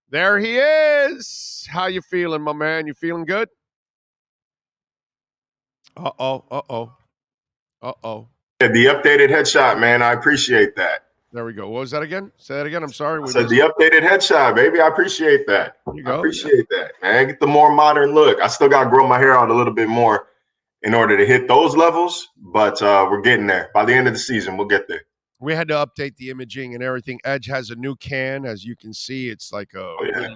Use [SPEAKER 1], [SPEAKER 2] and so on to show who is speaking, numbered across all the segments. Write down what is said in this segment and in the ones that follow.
[SPEAKER 1] There he is. How you feeling, my man? You feeling good? Uh-oh, uh-oh, uh-oh.
[SPEAKER 2] Yeah, the updated headshot, man. I appreciate that.
[SPEAKER 1] There we go. What was that again? Say that again. I'm sorry.
[SPEAKER 2] I
[SPEAKER 1] We
[SPEAKER 2] said
[SPEAKER 1] missed
[SPEAKER 2] the updated headshot, baby. I appreciate that.
[SPEAKER 1] you
[SPEAKER 2] I
[SPEAKER 1] go. Yeah.
[SPEAKER 2] appreciate that, man. Get the more modern look. I still got to grow my hair out a little bit more in order to hit those levels, but we're getting there. By the end of the season, we'll get there.
[SPEAKER 1] We had to update the imaging and everything. Edge has a new can, as you can see. It's like
[SPEAKER 2] Oh, yeah.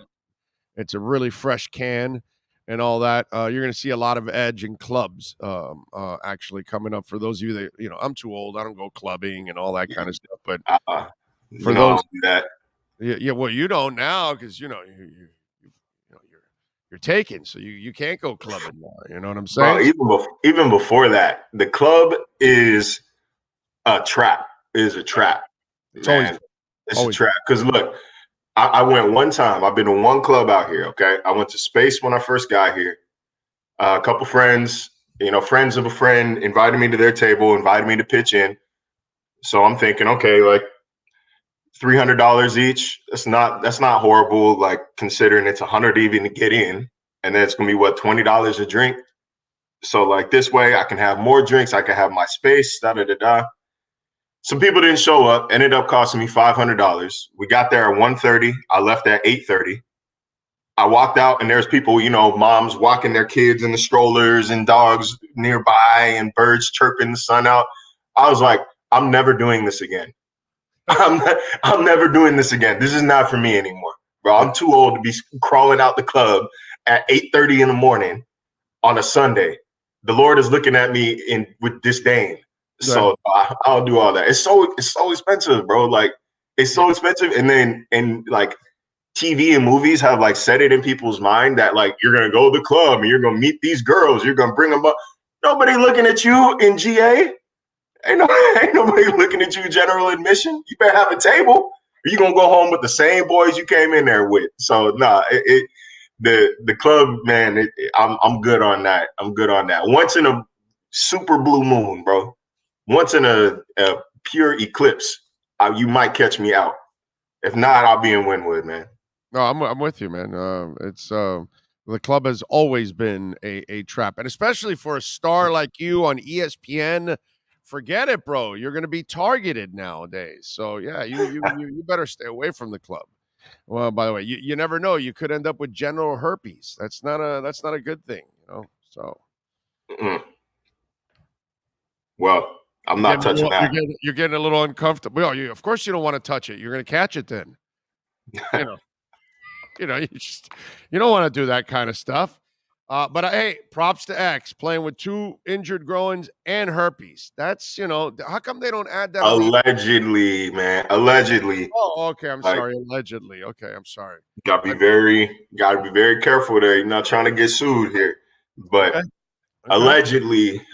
[SPEAKER 1] it's a really fresh can and all that. You're going to see a lot of Edge and clubs actually coming up. For those of you that I'm too old. I don't go clubbing and all that kind of stuff. But for
[SPEAKER 2] You know, I
[SPEAKER 1] those,
[SPEAKER 2] don't do that.
[SPEAKER 1] yeah, well, you don't now because you're taken, so you can't go clubbing now. You know what I'm
[SPEAKER 2] Bro,
[SPEAKER 1] saying?
[SPEAKER 2] even before that, the club is a trap. Is a trap,
[SPEAKER 1] It's always
[SPEAKER 2] man. It's a
[SPEAKER 1] always
[SPEAKER 2] trap. Because look, I went one time. I've been to one club out here. Okay, I went to Space when I first got here. A couple friends, friends of a friend, invited me to their table, invited me to pitch in. So I'm thinking, okay, like $300 each. That's not horrible. Like considering it's 100 even to get in, and then it's gonna be what $20 a drink. So like this way, I can have more drinks. I can have my space. Da da da da. Some people didn't show up. Ended up costing me $500. We got there at 1:30. I left at 8:30. I walked out and there's people, moms walking their kids in the strollers and dogs nearby and birds chirping the sun out. I was like, I'm never doing this again. I'm I'm never doing this again. This is not for me anymore, bro. I'm too old to be crawling out the club at 8:30 in the morning on a Sunday. The Lord is looking at me with disdain.
[SPEAKER 1] yeah.
[SPEAKER 2] So I'll do all that. It's so expensive, bro. Like it's so expensive, and like TV and movies have like set it in people's mind that like you're gonna go to the club and you're gonna meet these girls, you're gonna bring them up. Nobody looking at you in GA. Ain't nobody looking at you general admission. You better have a table, or you gonna go home with the same boys you came in there with. So nah, the club, man. I'm good on that. I'm good on that. Once in a super blue moon, bro. Once in a pure eclipse, you might catch me out. If not, I'll be in Wynwood, man.
[SPEAKER 1] No, I'm with you, man. It's the club has always been a trap, and especially for a star like you on ESPN. Forget it, bro. You're going to be targeted nowadays. So yeah, you better stay away from the club. Well, by the way, you never know. You could end up with general herpes. That's not a good thing, So
[SPEAKER 2] Mm-mm. Well, I'm
[SPEAKER 1] you're
[SPEAKER 2] not
[SPEAKER 1] getting a
[SPEAKER 2] touching
[SPEAKER 1] little,
[SPEAKER 2] that.
[SPEAKER 1] you're getting a little uncomfortable. Well, of course you don't want to touch it. You're going to catch it then. You know. You don't want to do that kind of stuff. But hey, props to X playing with two injured groins and herpes. That's how come they don't add that on the?
[SPEAKER 2] Allegedly, man. Allegedly.
[SPEAKER 1] Oh, okay. I'm
[SPEAKER 2] Like
[SPEAKER 1] sorry. Allegedly. Okay, I'm sorry.
[SPEAKER 2] gotta
[SPEAKER 1] I,
[SPEAKER 2] be very careful there. You're not trying to get sued here.
[SPEAKER 1] okay.
[SPEAKER 2] But
[SPEAKER 1] Okay.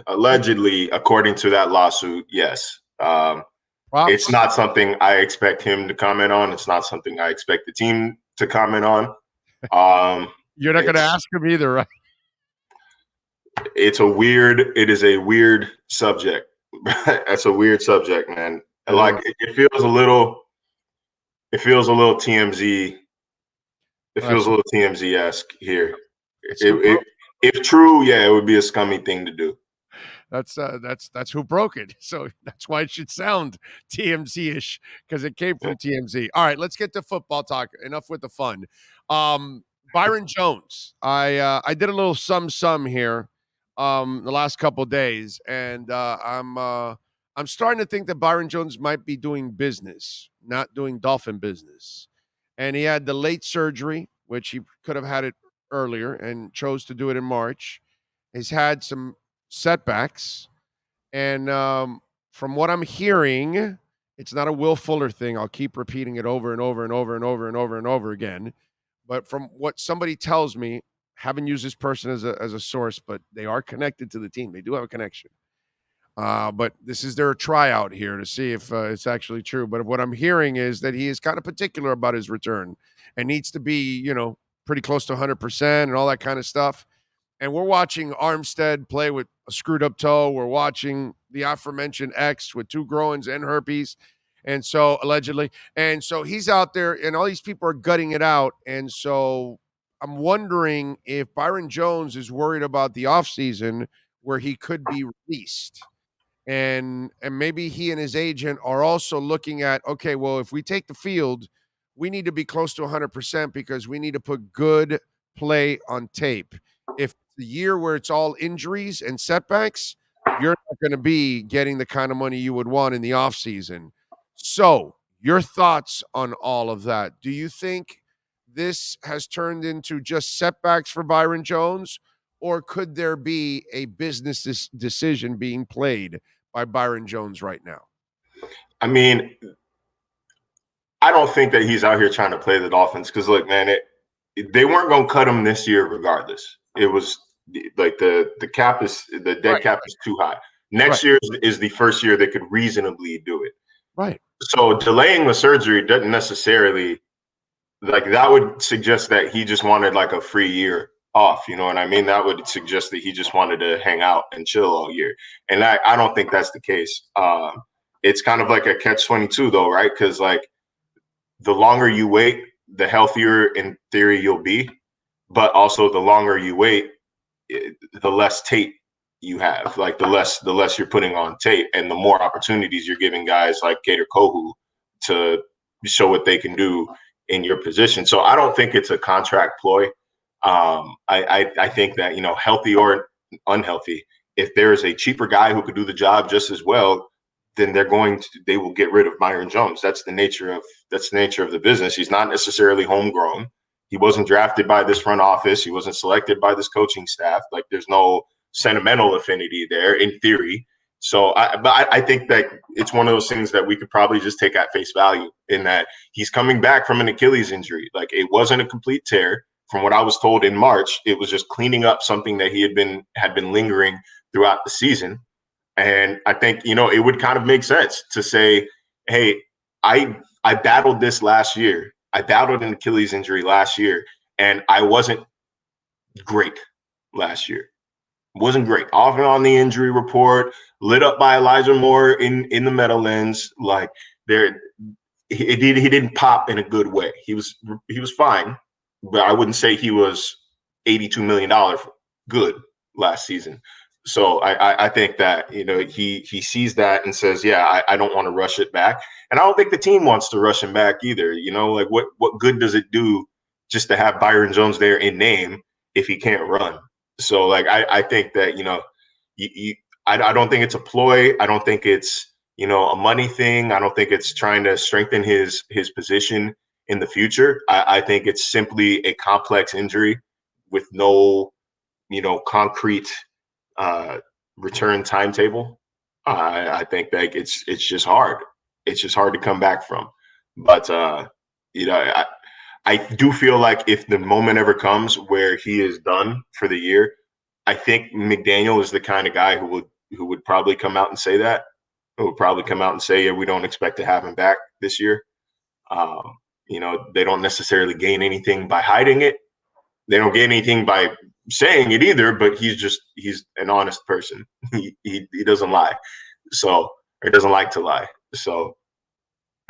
[SPEAKER 2] allegedly, according to that lawsuit, yes. It's
[SPEAKER 1] Props.
[SPEAKER 2] not something I expect him to comment on. It's not something I expect the team to comment on. Um,
[SPEAKER 1] You're not going to
[SPEAKER 2] it's
[SPEAKER 1] ask him either, right?
[SPEAKER 2] it is a weird subject. That's a weird subject, man.
[SPEAKER 1] It
[SPEAKER 2] Like
[SPEAKER 1] is.
[SPEAKER 2] it feels a little TMZ. It feels
[SPEAKER 1] That's
[SPEAKER 2] a little TMZ esque here.
[SPEAKER 1] that's who
[SPEAKER 2] It, if true, yeah, it would be a scummy thing to do.
[SPEAKER 1] that's who broke it. So that's why it should sound TMZ-ish because it came from TMZ. All right, let's get to football talk. Enough with the fun. Byron Jones. I did a little sum here the last couple days, and I'm starting to think that Byron Jones might be doing business, not doing Dolphin business. And he had the late surgery, which he could have had it earlier and chose to do it in March. He's had some setbacks. And from what I'm hearing, it's not a Will Fuller thing. I'll keep repeating it over and over and over and over and over and over again. But from what somebody tells me, haven't used this person as a source, but they are connected to the team. They do have a connection. But this is their tryout here to see if it's actually true. But what I'm hearing is that he is kind of particular about his return and needs to be, pretty close to 100% and all that kind of stuff. And we're watching Armstead play with a screwed up toe. We're watching the aforementioned X with two groins and herpes. And so allegedly, and so he's out there, and all these people are gutting it out. And so I'm wondering if Byron Jones is worried about the offseason where he could be released. And maybe he and his agent are also looking at, okay, well, if we take the field, we need to be close to 100% because we need to put good play on tape. If the year where it's all injuries and setbacks, you're not going to be getting the kind of money you would want in the offseason. So, your thoughts on all of that? Do you think this has turned into just setbacks for Byron Jones, or could there be a business decision being played by Byron Jones right now?
[SPEAKER 2] I mean, I don't think that he's out here trying to play the Dolphins because, look, man, they weren't going to cut him this year regardless. It was like the dead
[SPEAKER 1] Right,
[SPEAKER 2] cap is too high.
[SPEAKER 1] right,
[SPEAKER 2] Next year is the first year they could reasonably do it.
[SPEAKER 1] right.
[SPEAKER 2] So delaying the surgery doesn't necessarily, like, that would suggest that he just wanted like a free year off. You know what I mean? That would suggest that he just wanted to hang out and chill all year. And I don't think that's the case. It's kind of like a catch-22 though, right? Because like the longer you wait, the healthier in theory you'll be. But also the longer you wait, the less tape you have. Like the less you're putting on tape, and the more opportunities you're giving guys like Kader Kohu to show what they can do in your position. So I don't think it's a contract ploy. I think that, you know, healthy or unhealthy, if there is a cheaper guy who could do the job just as well, then they will get rid of Byron Jones. That's the nature of the business. He's not necessarily homegrown. He wasn't drafted by this front office. He wasn't selected by this coaching staff. Like, there's no sentimental affinity there in theory. So I think that it's one of those things that we could probably just take at face value, in that he's coming back from an Achilles injury. Like, it wasn't a complete tear. From what I was told in March, it was just cleaning up something that he had been lingering throughout the season. And I think, you know, it would kind of make sense to say, hey, I battled this last year. I battled an Achilles injury last year, and I wasn't great last year. Wasn't great. Often on the injury report, lit up by Elijah Moore in the Meadowlands. Like, he didn't pop in a good way. He was fine, but I wouldn't say he was $82 million good last season. So I think that, you know, he sees that and says, yeah, I don't want to rush it back. And I don't think the team wants to rush him back either. You know, like, what good does it do just to have Byron Jones there in name if he can't run? So, like, I think that, you know, I don't think it's a ploy. I don't think it's, you know, a money thing. I don't think it's trying to strengthen his position in the future. I think it's simply a complex injury with no, you know, concrete return timetable. I think that it's just hard. It's just hard to come back from. But you know, I do feel like if the moment ever comes where he is done for the year, I think McDaniel is the kind of guy who would probably come out and say that. Who would probably come out and say, yeah, we don't expect to have him back this year. You know, they don't necessarily gain anything by hiding it. They don't gain anything by saying it either, but he's an honest person. He doesn't lie. So, or doesn't like to lie. So,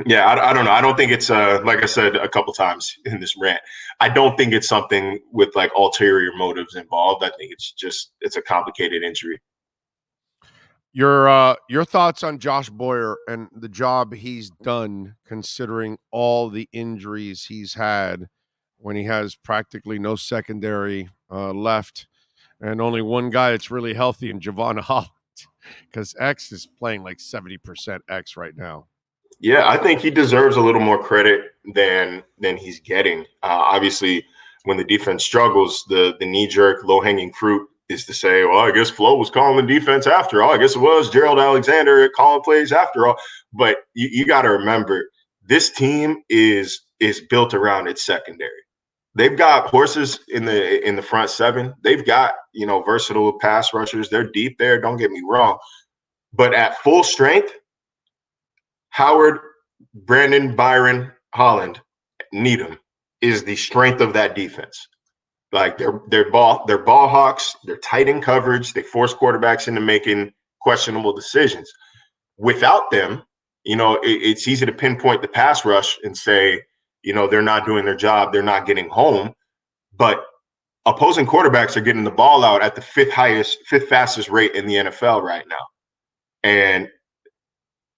[SPEAKER 2] yeah, I don't know. I don't think it's like I said a couple times in this rant, I don't think it's something with like ulterior motives involved. I think it's a complicated injury.
[SPEAKER 1] Your thoughts on Josh Boyer and the job he's done, considering all the injuries he's had, when he has practically no secondary left, and only one guy that's really healthy in Javon Holland, because X is playing like 70% X right now.
[SPEAKER 2] Yeah, I think he deserves a little more credit than he's getting. Obviously, when the defense struggles, the knee-jerk, low-hanging fruit is to say, well, I guess Flo was calling the defense after all. I guess it was Gerald Alexander calling plays after all. But you got to remember, this team is built around its secondary. They've got horses in the front seven. They've got, you know, versatile pass rushers. They're deep there. Don't get me wrong. But at full strength, Howard, Brandon, Byron, Holland, Needham is the strength of that defense. Like, they're ball hawks. They're tight in coverage. They force quarterbacks into making questionable decisions. Without them, it's easy to pinpoint the pass rush and say, they're not doing their job, they're not getting home, but opposing quarterbacks are getting the ball out at the fifth fastest rate in the NFL right now. And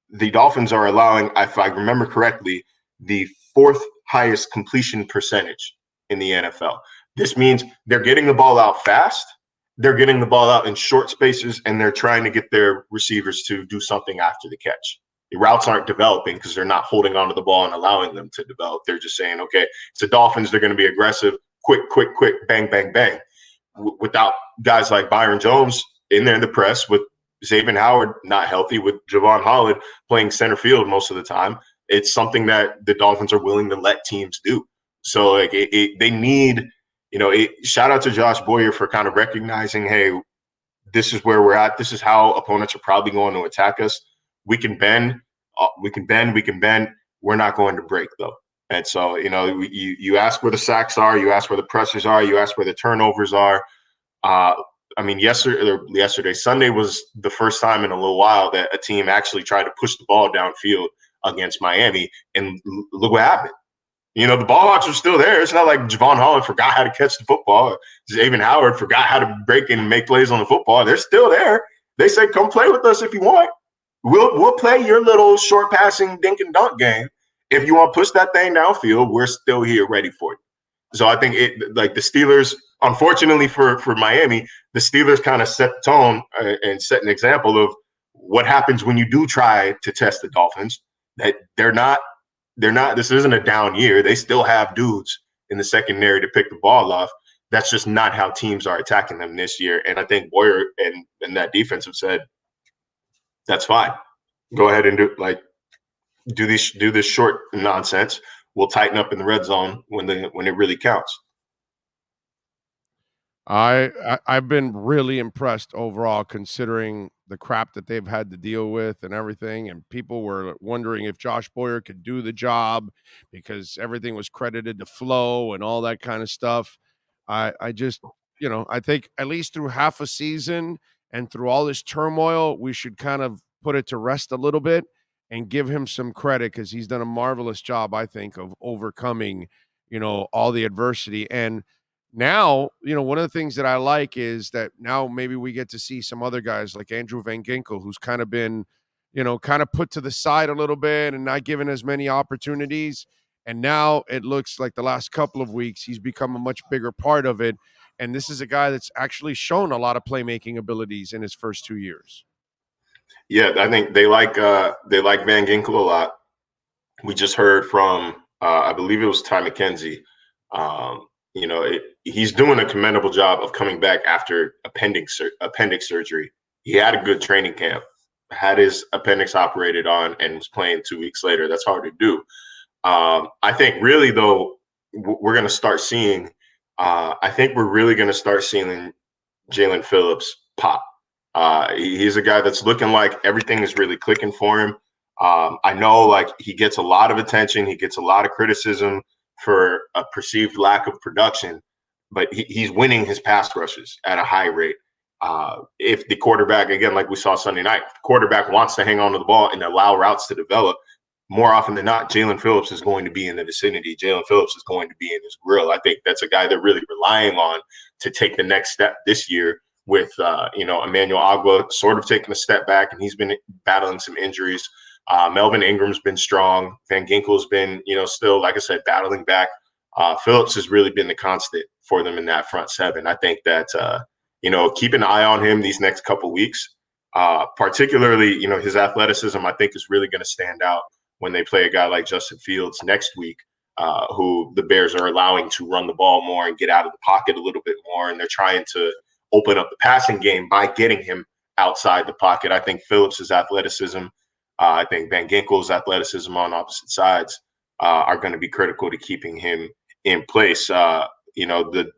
[SPEAKER 2] the Dolphins are allowing, if I remember correctly, the fourth highest completion percentage in the NFL. This means they're getting the ball out fast, they're getting the ball out in short spaces, and they're trying to get their receivers to do something after the catch. The routes aren't developing because they're not holding onto the ball and allowing them to develop. They're just saying, okay, it's the Dolphins, they're going to be aggressive, quick, bang, bang, bang. Without guys like Byron Jones in there in the press, with Xavier Howard not healthy, with Javon Holland playing center field most of the time, it's something that the Dolphins are willing to let teams do. So like they need, shout out to Josh Boyer for kind of recognizing, hey, this is where we're at. This is how opponents are probably going to attack us. We can bend. We're not going to break, though. And so, you ask where the sacks are, you ask where the pressures are, you ask where the turnovers are. Yesterday, Sunday was the first time in a little while that a team actually tried to push the ball downfield against Miami, and look what happened. The ball hawks are still there. It's not like Javon Holland forgot how to catch the football. Xavier Howard forgot how to break and make plays on the football. They're still there. They say, come play with us if you want. We'll play your little short passing dink and dunk game. If you want to push that thing downfield, we're still here ready for you. So I think the Steelers, unfortunately for Miami, the Steelers kind of set the tone and set an example of what happens when you do try to test the Dolphins, that they're not, this isn't a down year. They still have dudes in the secondary to pick the ball off. That's just not how teams are attacking them this year. And I think Boyer and that defense have said, that's fine. Go ahead and do this short nonsense. We'll tighten up in the red zone when it really counts.
[SPEAKER 1] I've been really impressed overall, considering the crap that they've had to deal with and everything. And people were wondering if Josh Boyer could do the job because everything was credited to Flo and all that kind of stuff. I just, I think at least through half a season and through all this turmoil, we should kind of put it to rest a little bit and give him some credit, because he's done a marvelous job, I think, of overcoming, all the adversity. And now, one of the things that I like is that now maybe we get to see some other guys like Andrew Van Ginkel, who's kind of been, kind of put to the side a little bit and not given as many opportunities. And now it looks like the last couple of weeks, he's become a much bigger part of it. And this is a guy that's actually shown a lot of playmaking abilities in his first 2 years.
[SPEAKER 2] Yeah, I think they like Van Ginkel a lot. We just heard from, I believe it was Ty McKenzie. He's doing a commendable job of coming back after appendix surgery. He had a good training camp, had his appendix operated on, and was playing 2 weeks later. That's hard to do. I think really, though, we're going to start seeing Jalen Phillips pop. He's a guy that's looking like everything is really clicking for him. I know he gets a lot of attention. He gets a lot of criticism for a perceived lack of production, but he's winning his pass rushes at a high rate. If the quarterback, again, like we saw Sunday night, if the quarterback wants to hang on to the ball and allow routes to develop, more often than not, Jalen Phillips is going to be in the vicinity. Jalen Phillips is going to be in his grill. I think that's a guy they're really relying on to take the next step this year, with Emmanuel Agua sort of taking a step back, and he's been battling some injuries. Melvin Ingram's been strong. Van Ginkel's been, still, like I said, battling back. Phillips has really been the constant for them in that front seven. I think that, keep an eye on him these next couple weeks. Particularly, his athleticism, I think, is really going to stand out when they play a guy like Justin Fields next week, who the Bears are allowing to run the ball more and get out of the pocket a little bit more. And they're trying to open up the passing game by getting him outside the pocket. I think Phillips' athleticism, I think Van Ginkel's athleticism on opposite sides are going to be critical to keeping him in place. The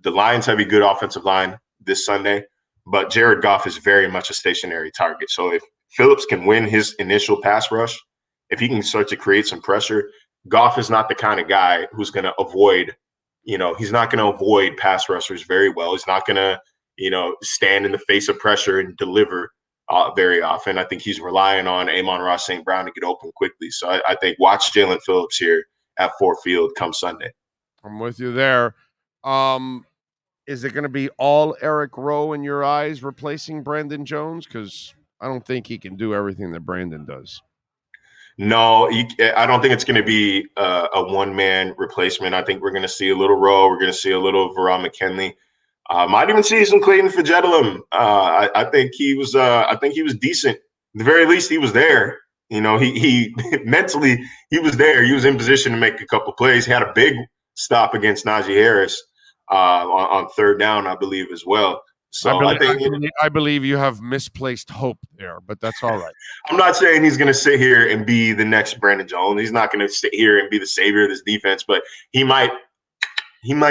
[SPEAKER 2] Lions have a good offensive line this Sunday, but Jared Goff is very much a stationary target. So if Phillips can win his initial pass rush, if he can start to create some pressure, Goff is not the kind of guy who's going to avoid, he's not going to avoid pass rushers very well. He's not going to, stand in the face of pressure and deliver very often. I think he's relying on Amon-Ra St. Brown to get open quickly. So I think watch Jalen Phillips here at Ford Field come Sunday.
[SPEAKER 1] I'm with you there. Is it going to be all Eric Rowe in your eyes replacing Brandon Jones? Because I don't think he can do everything that Brandon does.
[SPEAKER 2] No, I don't think it's going to be a one-man replacement. I think we're going to see a little Rowe. We're going to see a little Verron McKinley. Might even see some Clayton Fitzgerald. I think he was. I think he was decent. At the very least, he was there. You know, he mentally he was there. He was in position to make a couple plays. He had a big stop against Najee Harris on third down, I believe, as well. So
[SPEAKER 1] I believe you have misplaced hope there, but that's all right.
[SPEAKER 2] I'm not saying he's going to sit here and be the next Brandon Jones. He's not going to sit here and be the savior of this defense, but he might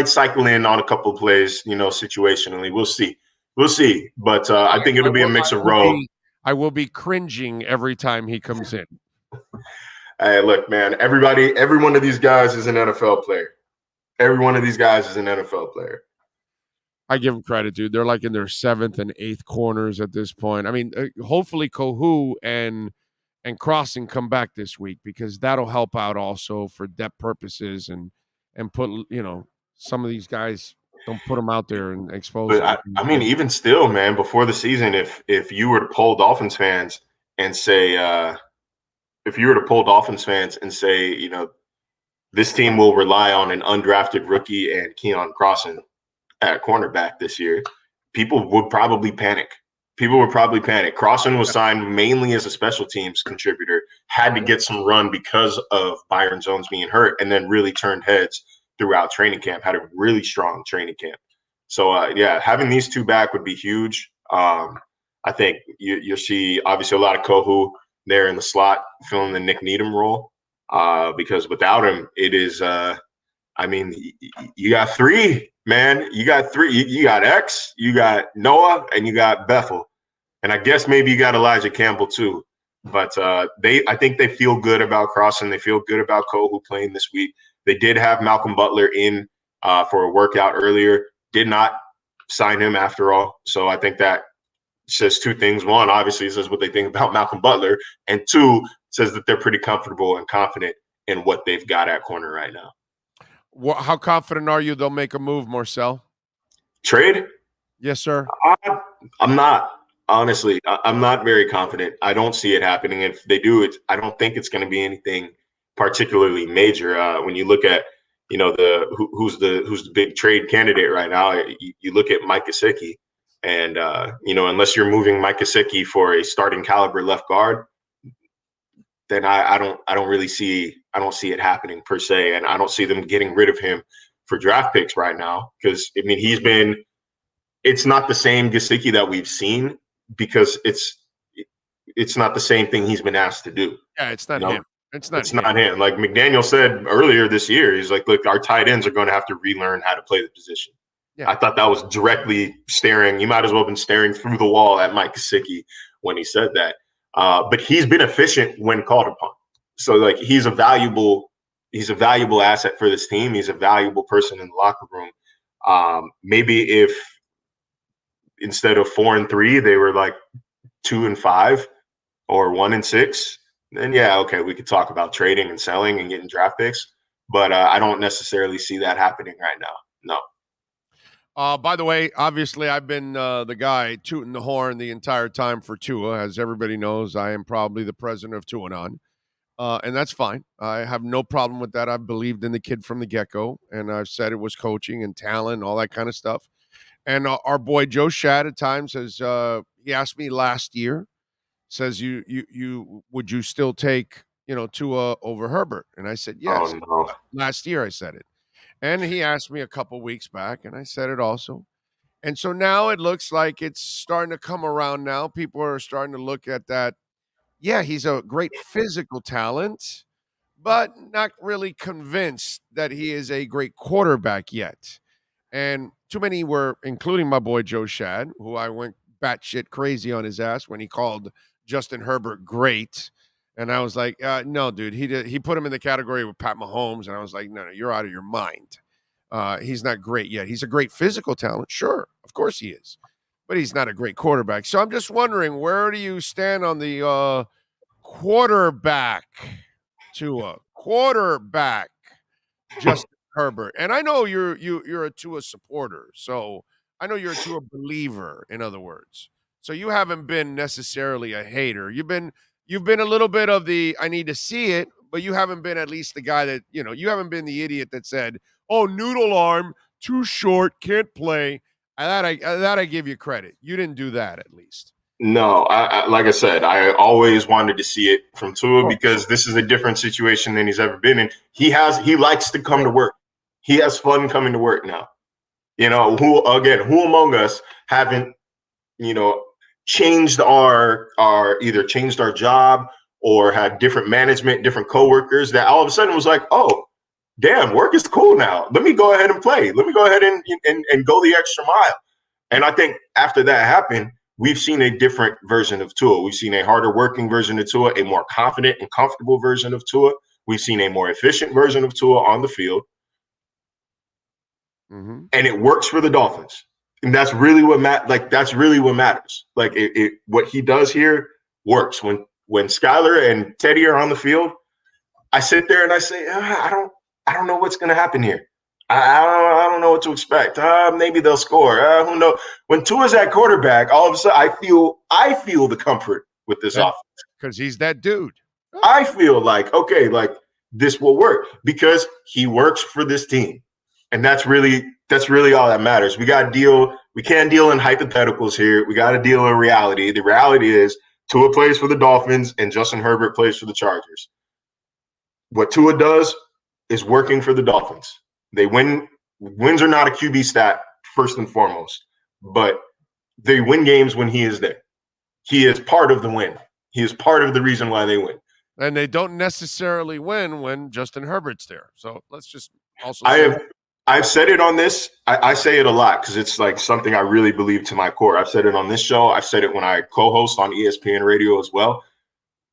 [SPEAKER 2] cycle in on a couple of plays, you know, situationally. We'll see. But I think it'll be a mix of Rowe.
[SPEAKER 1] I will be cringing every time he comes in.
[SPEAKER 2] Hey, look, man, every one of these guys is an NFL player. Every one of these guys is an NFL player.
[SPEAKER 1] I give them credit, dude. They're like in their 7th and 8th corners at this point. I mean, hopefully Kohou and Crossing come back this week because that'll help out also for depth purposes and put, you know, some of these guys, don't put them out there and expose them.
[SPEAKER 2] I mean, even still, man, before the season, if you were to poll Dolphins fans and say, you know, this team will rely on an undrafted rookie and Keon Crossing at cornerback this year, people would probably panic. Crossing was signed mainly as a special teams contributor, had to get some run because of Byron Jones being hurt, and then really turned heads throughout training camp, had a really strong training camp. So, yeah, having these two back would be huge. I think you'll see, obviously, a lot of Kohou there in the slot filling the Nick Needham role because without him, it is I mean, you got three, man. You got three. You got X, you got Noah, and you got Bethel. And I guess maybe you got Elijah Campbell too. But I think they feel good about Crossing. They feel good about Kohou playing this week. They did have Malcolm Butler in for a workout earlier. Did not sign him after all. So I think that says two things. One, obviously, it says what they think about Malcolm Butler. And two, says that they're pretty comfortable and confident in what they've got at corner right now.
[SPEAKER 1] How confident are you they'll make a move, Marcel?
[SPEAKER 2] Trade?
[SPEAKER 1] Yes, sir.
[SPEAKER 2] I'm not. Honestly, I'm not very confident. I don't see it happening. If they do it, I don't think it's going to be anything particularly major. When you look at, you know, who's the big trade candidate right now, you look at Mike Gesicki, and you know, unless you're moving Mike Gesicki for a starting caliber left guard, then I don't really see it happening per se, and I don't see them getting rid of him for draft picks right now because I mean it's not the same Gesicki that we've seen because it's not the same thing he's been asked to do.
[SPEAKER 1] Yeah, it's not him. It's
[SPEAKER 2] not him. Like McDaniel said earlier this year, he's like, look, our tight ends are going to have to relearn how to play the position. Yeah. I thought that was directly staring. You might as well have been staring through the wall at Mike Gesicki when he said that. But he's been efficient when called upon. So like he's a valuable asset for this team. He's a valuable person in the locker room. Maybe if instead of 4-3, they were like 2-5 or 1-6, then yeah, okay, we could talk about trading and selling and getting draft picks. But I don't necessarily see that happening right now. No.
[SPEAKER 1] By the way, obviously, I've been the guy tooting the horn the entire time for Tua. As everybody knows, I am probably the president of Tuanon. And that's fine. I have no problem with that. I've believed in the kid from the get-go, and I've said it was coaching and talent and all that kind of stuff. And our boy Joe Shad at times has he asked me last year, says you would you still take, you know, Tua over Herbert? And I said yes.
[SPEAKER 2] Oh, no.
[SPEAKER 1] Last year I said it. And he asked me a couple weeks back, and I said it also. And so now it looks like it's starting to come around now. People are starting to look at that. Yeah, he's a great physical talent, but not really convinced that he is a great quarterback yet. And too many were, including my boy Joe Shad, who I went batshit crazy on his ass when he called Justin Herbert great. And I was like, no, dude, he put him in the category with Pat Mahomes. And I was like, no, you're out of your mind. He's not great yet. He's a great physical talent. Sure, of course he is. but he's not a great quarterback. So I'm just wondering, where do you stand on the quarterback, Tua? Quarterback, Justin Herbert. And I know you're a Tua supporter, so I know you're a Tua believer, in other words. So you haven't been necessarily a hater. You've been a little bit of the I need to see it, but you haven't been at least the guy that, you haven't been the idiot that said, "Oh, noodle arm, too short, can't play." That I give you credit. You didn't do that, at least.
[SPEAKER 2] No, like I said, I always wanted to see it from Tua
[SPEAKER 1] Oh,
[SPEAKER 2] because this is a different situation than he's ever been in. He likes to come to work. He has fun coming to work now. Who among us haven't, changed either changed our job or had different management, different coworkers that all of a sudden was like, oh, damn, work is cool now. Let me go ahead and play. Let me go ahead and go the extra mile. And I think after that happened, we've seen a different version of Tua. We've seen a harder working version of Tua, a more confident and comfortable version of Tua. We've seen a more efficient version of Tua on the field.
[SPEAKER 1] Mm-hmm.
[SPEAKER 2] And it works for the Dolphins. And that's really what that's really what matters. Like what he does here works. When Skylar and Teddy are on the field, I sit there and I say, I don't know what's going to happen here. I don't know what to expect. Maybe they'll score. Who knows? When Tua's at quarterback, all of a sudden I feel the comfort with this offense
[SPEAKER 1] because he's that dude.
[SPEAKER 2] I feel like, okay, like this will work because he works for this team, and that's really all that matters. We can't deal in hypotheticals here. We got to deal in reality. The reality is Tua plays for the Dolphins and Justin Herbert plays for the Chargers. What Tua does is working for the Dolphins. They win. Wins are not a QB stat, first and foremost, but they win games when he is there. He is part of the win. He is part of the reason why they win.
[SPEAKER 1] And they don't necessarily win when Justin Herbert's there. So let's just also
[SPEAKER 2] I've said it on this. I say it a lot because it's like something I really believe to my core. I've said it on this show. I've said it when I co-host on ESPN radio as well.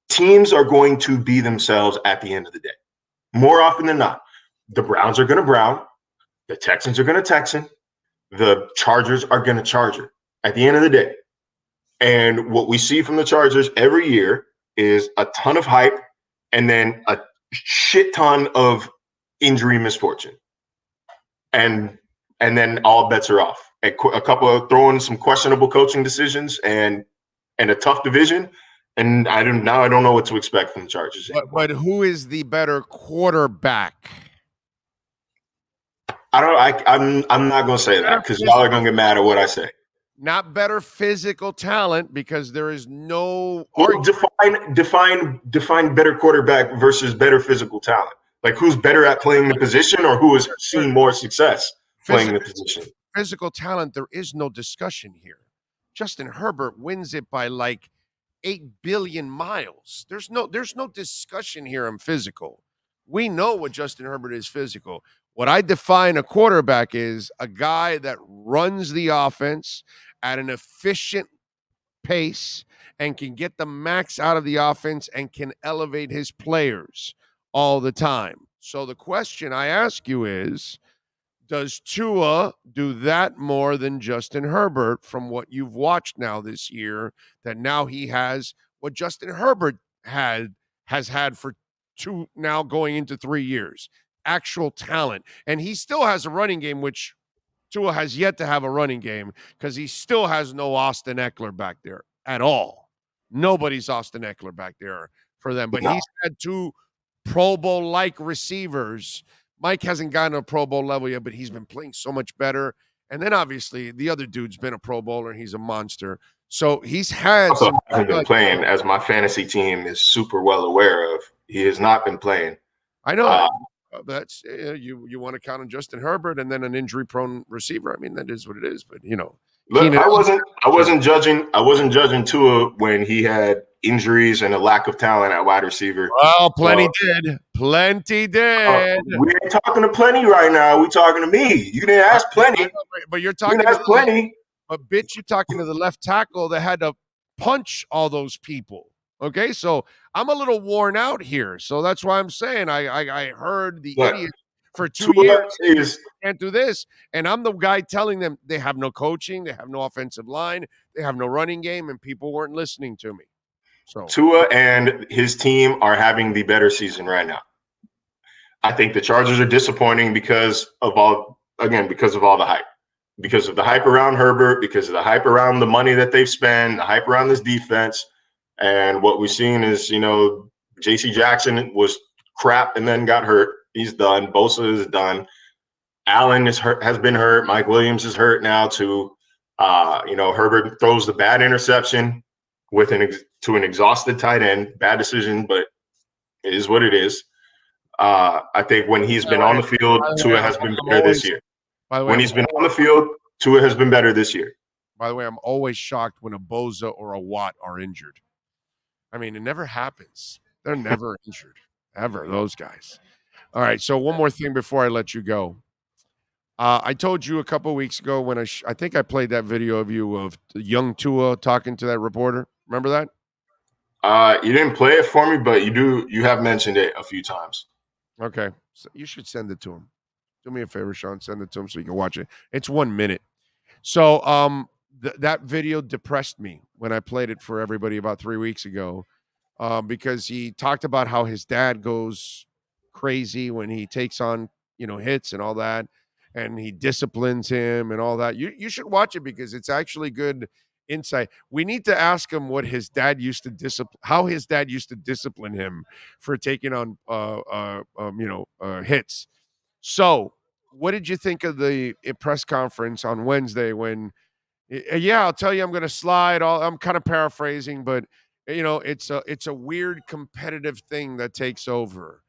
[SPEAKER 2] Teams are going to be themselves at the end of the day. More often than not. The Browns are going to Brown. The Texans are going to Texan. The Chargers are going to Charger at the end of the day. And what we see from the Chargers every year is a ton of hype and then a shit ton of injury misfortune. And then all bets are off. A couple of throwing some questionable coaching decisions and a tough division. And I don't know what to expect from the Chargers.
[SPEAKER 1] But who is the better quarterback?
[SPEAKER 2] I'm not going to say that because y'all are going to get mad at what I say.
[SPEAKER 1] Not better physical talent because there is no
[SPEAKER 2] define better quarterback versus better physical talent. Like who's better at playing the position or who has seen more success playing the position?
[SPEAKER 1] Physical talent, there is no discussion here. Justin Herbert wins it by like 8 billion miles. There's no discussion here on physical. We know what Justin Herbert is physical. What I define a quarterback is a guy that runs the offense at an efficient pace and can get the max out of the offense and can elevate his players all the time. So the question I ask you is, does Tua do that more than Justin Herbert from what you've watched now this year, that now he has what Justin Herbert has had for 2 now going into 3 years? Actual talent. And he still has a running game, which Tua has yet to have a running game because he still has no Austin Eckler back there at all. Nobody's Austin Eckler back there for them. But he's had 2 Pro Bowl-like receivers. Mike hasn't gotten to a Pro Bowl level yet, but he's been playing so much better. And then obviously the other dude's been a Pro Bowler and he's a monster. So he's had
[SPEAKER 2] also hasn't been playing, as my fantasy team is super well aware of. He has not been playing.
[SPEAKER 1] I know. That's you want to count on Justin Herbert and then an injury-prone receiver. I mean, that is what it is. But
[SPEAKER 2] look, I wasn't judging Tua when he had injuries and a lack of talent at wide receiver.
[SPEAKER 1] Well, plenty did.
[SPEAKER 2] We ain't talking to Plenty right now. We talking to me. You didn't ask Plenty.
[SPEAKER 1] But you're talking
[SPEAKER 2] to Plenty.
[SPEAKER 1] But bitch, you're talking to the left tackle that had to punch all those people. Okay, so I'm a little worn out here. So that's why I'm saying I heard the idiot for 2
[SPEAKER 2] Tua
[SPEAKER 1] years.
[SPEAKER 2] is
[SPEAKER 1] Can't do this. And I'm the guy telling them they have no coaching, they have no offensive line, they have no running game, and people weren't listening to me. So
[SPEAKER 2] Tua and his team are having the better season right now. I think the Chargers are disappointing because of all the hype. Because of the hype around Herbert, because of the hype around the money that they've spent, the hype around this defense. And what we've seen is, J.C. Jackson was crap and then got hurt. He's done. Bosa is done. Allen has been hurt. Mike Williams is hurt now too. Herbert throws the bad interception to an exhausted tight end. Bad decision, but it is what it is. I think when he's been on the field, Tua has been better this year.
[SPEAKER 1] By the way,
[SPEAKER 2] When he's been on the field, Tua has been better this year.
[SPEAKER 1] By the way, I'm always shocked when a Bosa or a Watt are injured. I mean, it never happens. They're never injured, ever, those guys. All right, so one more thing before I let you go. I told you a couple of weeks ago when I think I played that video of you of young Tua talking to that reporter. Remember that?
[SPEAKER 2] You didn't play it for me, but you have mentioned it a few times.
[SPEAKER 1] Okay. So you should send it to him. Do me a favor, Sean. Send it to him so you can watch it. It's 1 minute. So that video depressed me when I played it for everybody about 3 weeks ago because he talked about how his dad goes crazy when he takes on, hits and all that, and he disciplines him and all that. You should watch it because it's actually good insight. We need to ask him what his dad used to how his dad used to discipline him for taking on hits. So, what did you think of the press conference on Wednesday when yeah, I'll tell you I'm going to slide. I'm kind of paraphrasing, but it's a weird competitive thing that takes over.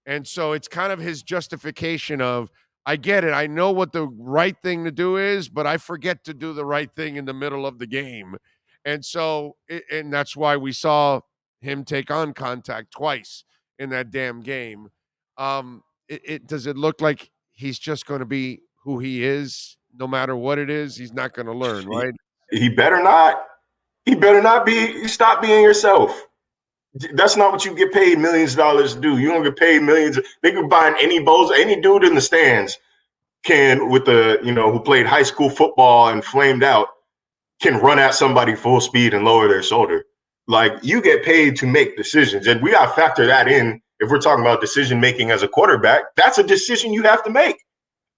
[SPEAKER 1] And so it's kind of his justification of I get it. I know what the right thing to do is, but I forget to do the right thing in the middle of the game. And so and that's why we saw him take on contact twice in that damn game. Does it look like he's just going to be who he is no matter what it is? He's not going to learn, right?
[SPEAKER 2] He better not. He better not be. Stop being yourself. That's not what you get paid millions of dollars to do. You don't get paid millions. They could find any dude in the stands who played high school football and flamed out can run at somebody full speed and lower their shoulder. Like, you get paid to make decisions. And we got to factor that in. If we're talking about decision making as a quarterback, that's a decision you have to make.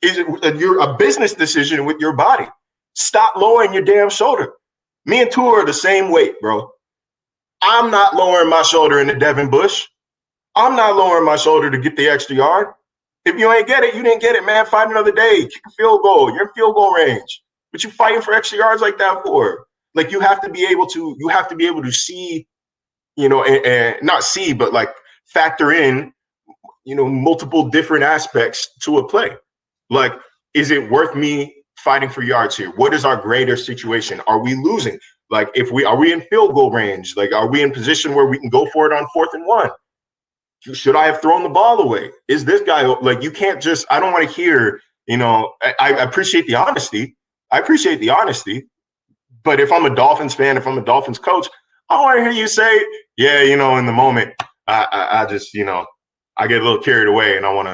[SPEAKER 2] Is it a business decision with your body? Stop lowering your damn shoulder. Me and Tua are the same weight, bro. I'm not lowering my shoulder in the Devin Bush. I'm not lowering my shoulder to get the extra yard. If you ain't get it, you didn't get it, man. Find another day. Kick a field goal. You're in field goal range. But you fighting for extra yards like that for? Like, you have to be able to see, and not see, but like factor in, multiple different aspects to a play. Like, is it worth me fighting for yards here? What is our greater situation? Are we losing? Like, are we in field goal range? Like, are we in position where we can go for it on 4th and 1? Should I have thrown the ball away? Is this guy like, you can't just, I don't want to hear, I appreciate the honesty. But if I'm a Dolphins fan, if I'm a Dolphins coach, I don't want to hear you say, yeah, in the moment, I just, I get a little carried away and I want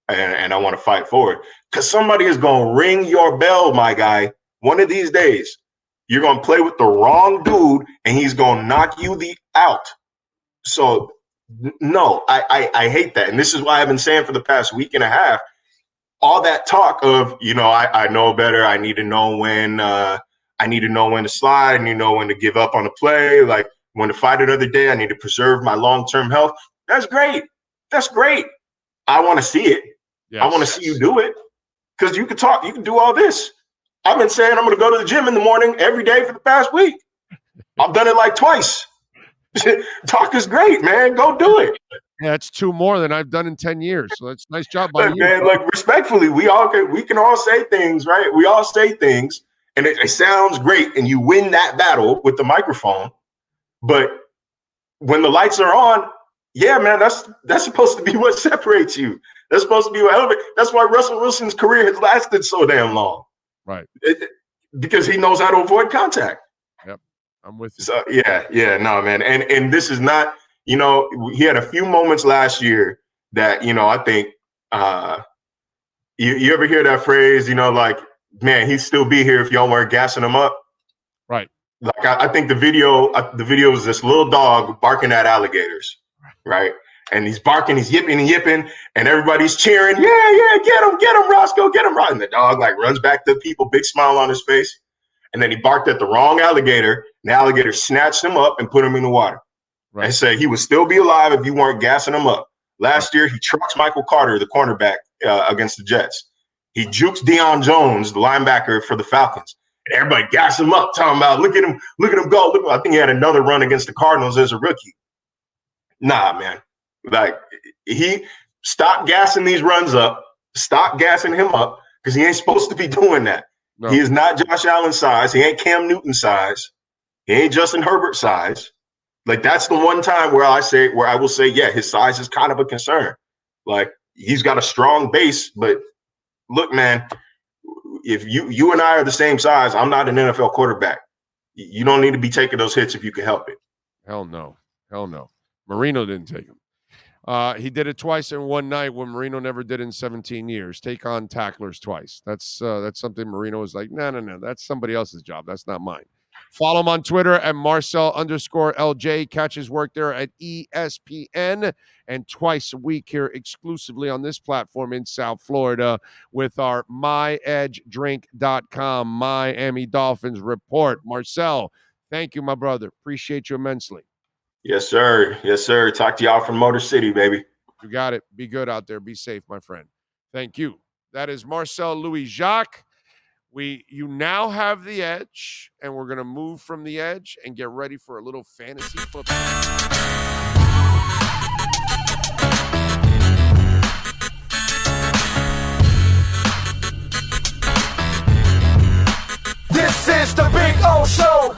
[SPEAKER 2] to fight forward. Because somebody is going to ring your bell, my guy. One of these days, you're going to play with the wrong dude and he's going to knock you out. So, no, I hate that. And this is why I've been saying for the past week and a half, all that talk of, I know better. I need to know when to slide. I need to know when to give up on a play. Like, when to fight another day, I need to preserve my long-term health. That's great. I want to see it. Yes. I want to see you do it. Because you can talk, you can do all this. I've been saying I'm going to go to the gym in the morning every day for the past week. I've done it like twice. Talk is great, man. Go do it.
[SPEAKER 1] Yeah, it's 2 more than I've done in 10 years. So that's nice job by you.
[SPEAKER 2] Man, like, respectfully, we can all say things, right? We all say things, and it sounds great, and you win that battle with the microphone. But when the lights are on, yeah, man, that's supposed to be what separates you. That's supposed to be what elevates. That's why Russell Wilson's career has lasted so damn long.
[SPEAKER 1] Right.
[SPEAKER 2] Because he knows how to avoid contact.
[SPEAKER 1] Yep. I'm with you.
[SPEAKER 2] So yeah, no, man. And this is not, he had a few moments last year that, I think You ever hear that phrase, like, man, he'd still be here if y'all weren't gassing him up?
[SPEAKER 1] Right.
[SPEAKER 2] Like, I think the video is this little dog barking at alligators, right? And he's barking, he's yipping and yipping, and everybody's cheering, yeah, get him, Roscoe, get him, right. And the dog, like, runs back to people, big smile on his face. And then he barked at the wrong alligator, and the alligator snatched him up and put him in the water. Right. And said he would still be alive if you weren't gassing him up. Last year, he trucks Michael Carter, the cornerback, against the Jets. He jukes Deion Jones, the linebacker for the Falcons. And everybody gassed him up, talking about, look at him go. Look, I think he had another run against the Cardinals as a rookie. Nah, man. Like, he stopped gassing these runs up, stop gassing him up, because he ain't supposed to be doing that. No. He is not Josh Allen size. He ain't Cam Newton size. He ain't Justin Herbert size. Like, that's the one time where I will say, yeah, his size is kind of a concern. Like, he's got a strong base, but look, man, if you and I are the same size, I'm not an NFL quarterback. You don't need to be taking those hits if you can help it.
[SPEAKER 1] Hell no. Marino didn't take him. He did it twice in one night when Marino never did in 17 years. Take on tacklers twice. That's something Marino was like, no. That's somebody else's job. That's not mine. Follow him on Twitter at Marcel_LJ. Catch his work there at ESPN. And twice a week here exclusively on this platform in South Florida with our myedgedrink.com Miami Dolphins report. Marcel, thank you, my brother. Appreciate you immensely.
[SPEAKER 2] Yes, sir. Yes, sir. Talk to y'all from Motor City, baby.
[SPEAKER 1] You got it. Be good out there. Be safe, my friend. Thank you. That is Marcel Louis Jacques. You now have the edge, and we're going to move from the edge and get ready for a little fantasy football.
[SPEAKER 3] This is the Big O Show.